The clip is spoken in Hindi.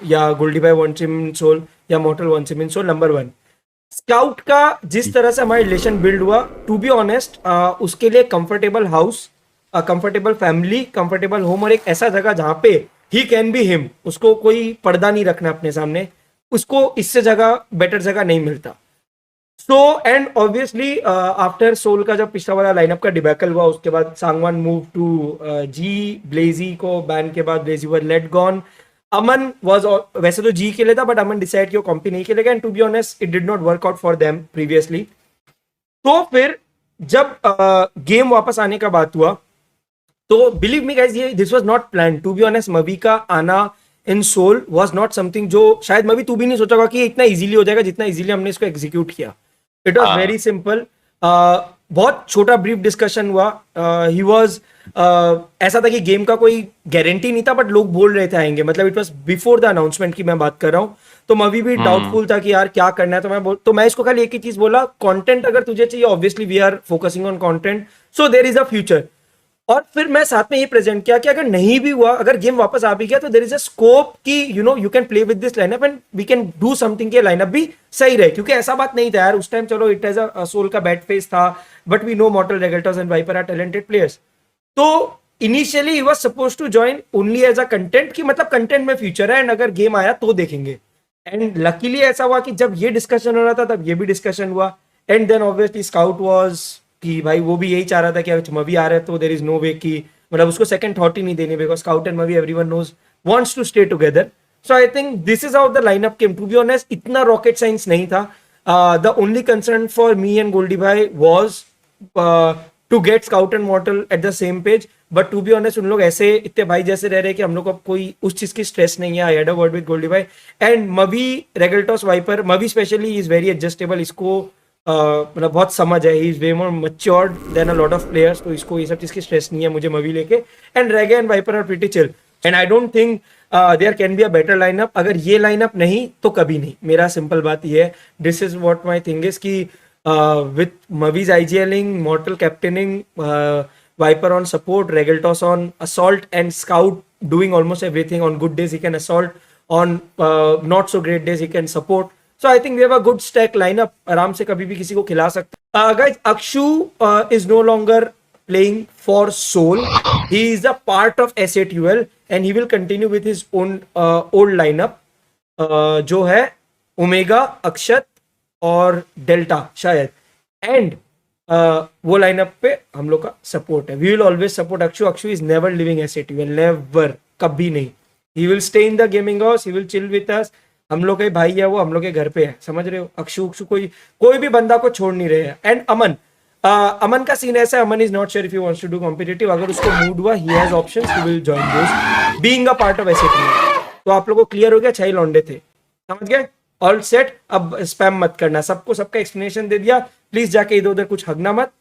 या गोल्डी भाई वॉन्ट्स हिम इन सोल या Mortal wants him in Soul, number one. Scout का जिस तरह से हमारा रिलेशन बिल्ड हुआ, टू बी ऑनेस्ट, उसके लिए comfortable house, comfortable family, comfortable home और एक ऐसा जगह जहां पे ही कैन बी हिम, उसको कोई पर्दा नहीं रखना अपने सामने, उसको इससे जगह बेटर जगह नहीं मिलता। So and obviously after Soul का जब पिछला वाला लाइनअप का डिबैकल हुआ, उसके बाद सांगवान मूव टू जी, ब्लेजी को बैन के बाद ब्लेजी वर लेट गॉन, अमन वाज, वैसे तो जी के लिए था बट अमन डिसाइड कि वो कॉम्पी नहीं खेलेगा, and to be honest it did not work out for them previously. तो फिर जब गेम वापस आने का बात हुआ, तो बिलीव मी गाइस, ये this was not plan. To be honest, Mavi का आना in Soul was not something जो शायद मवी तू भी नहीं सोचा होगा कि इतना इजीली हो जाएगा जितना इजीली हमने इसको एग्जीक्यूट किया। It was very simple. बहुत छोटा ब्रीफ डिस्कशन हुआ। ही वाज, ऐसा था कि गेम का कोई गारंटी नहीं था बट लोग बोल रहे थे आएंगे, मतलब it was before the announcement की मैं बात कर रहा हूँ। तो मवी भी डाउटफुल था कि यार क्या करना है, तो मैं इसको खाली एक ही चीज बोला, कंटेंट अगर तुझे चाहिए, obviously we are focusing on content, so there is a future. और फिर मैं साथ में ये प्रेजेंट किया कि अगर नहीं भी हुआ, अगर गेम वापस आ भी गया, तो देयर इज अ स्कोप कि you can play with this lineup and we can do something कि लाइनअप भी सही रहे। क्योंकि ऐसा बात नहीं था यार उस टाइम, चलो इट एज अ सोल का बैड फेस था, but we know Mortal, Regaltos and Viper are talented players. तो इनिशियली ही was suppose to join only as a content, कि मतलब कंटेंट में फ्यूचर है एंड अगर गेम आया तो देखेंगे। एंड लकीली ऐसा हुआ कि जब ये डिस्कशन हो रहा था तब ये भी डिस्कशन हुआ, and then obviously Scout was कि भाई वो भी यही चाह रहा था कि मवी आ रहा है तो देयर इज नो वे कि, मतलब उसको सेकंड थॉट ही नहीं देनी, because Scout and Mavi everyone knows wants to stay together. So I think this is how the lineup came. To be honest, इतना रॉकेट साइंस नहीं था। The only concern for me and Goldy भाई was to get Scout and Mortal at the same page, but to be honest उन लोग ऐसे इतने भाई जैसे रह रहे कि हम लोग को कोई उस चीज की स्ट्रेस नहीं है। I had a word with Goldy भाई and Mavi, Regaltos, Viper, Mavi specially is very adjustable, इसको मतलब बहुत समझ है, he is way more matured than a lot of players, तो इसको ये सब चीज की स्ट्रेस नहीं है मुझे मवी लेके। And Rege and Viper are pretty chill and I don't think there can be a better lineup. अगर ये लाइनअप नहीं तो कभी नहीं, मेरा सिंपल बात ये है। This is what my thing is कि with Mavi's IGLing, Mortal captaining, Viper on support, Regaltos on assault and Scout doing almost everything. On good days he can assault, on not so great days he can support. So I think we have a good stack lineup, आराम से कभी भी किसी को खिला सकते हैं। Guys, Akshu is no longer playing for Soul. He is a part of S8UL and he will continue with his own old lineup, जो है ओमेगा, अक्षत और डेल्टा शायद। एंड वो लाइनअप पे हम लोग का सपोर्ट है। We will always support Akshu. Akshu is never living S8UL, never, कभी नहीं। He will stay in the gaming house, he will chill with us. हम लोग के भाई है वो, हम लोग के घर पे है, समझ रहे हो। अक्षु कोई भी बंदा को छोड़ नहीं रहे हैं। एंड अमन, अमन का सीन ऐसा है, Aman is not sure if he wants to do competitive. अगर उसको मूड हुआ, he has options, he will join those being a part of S8UL। तो आप लोगों को क्लियर हो गया, 6 लौंडे थे, समझ गए, ऑल सेट। अब स्पैम मत करना, सबको सबका एक्सप्लेनेशन दे दिया। प्लीज जाके इधर उधर कुछ हगना मत।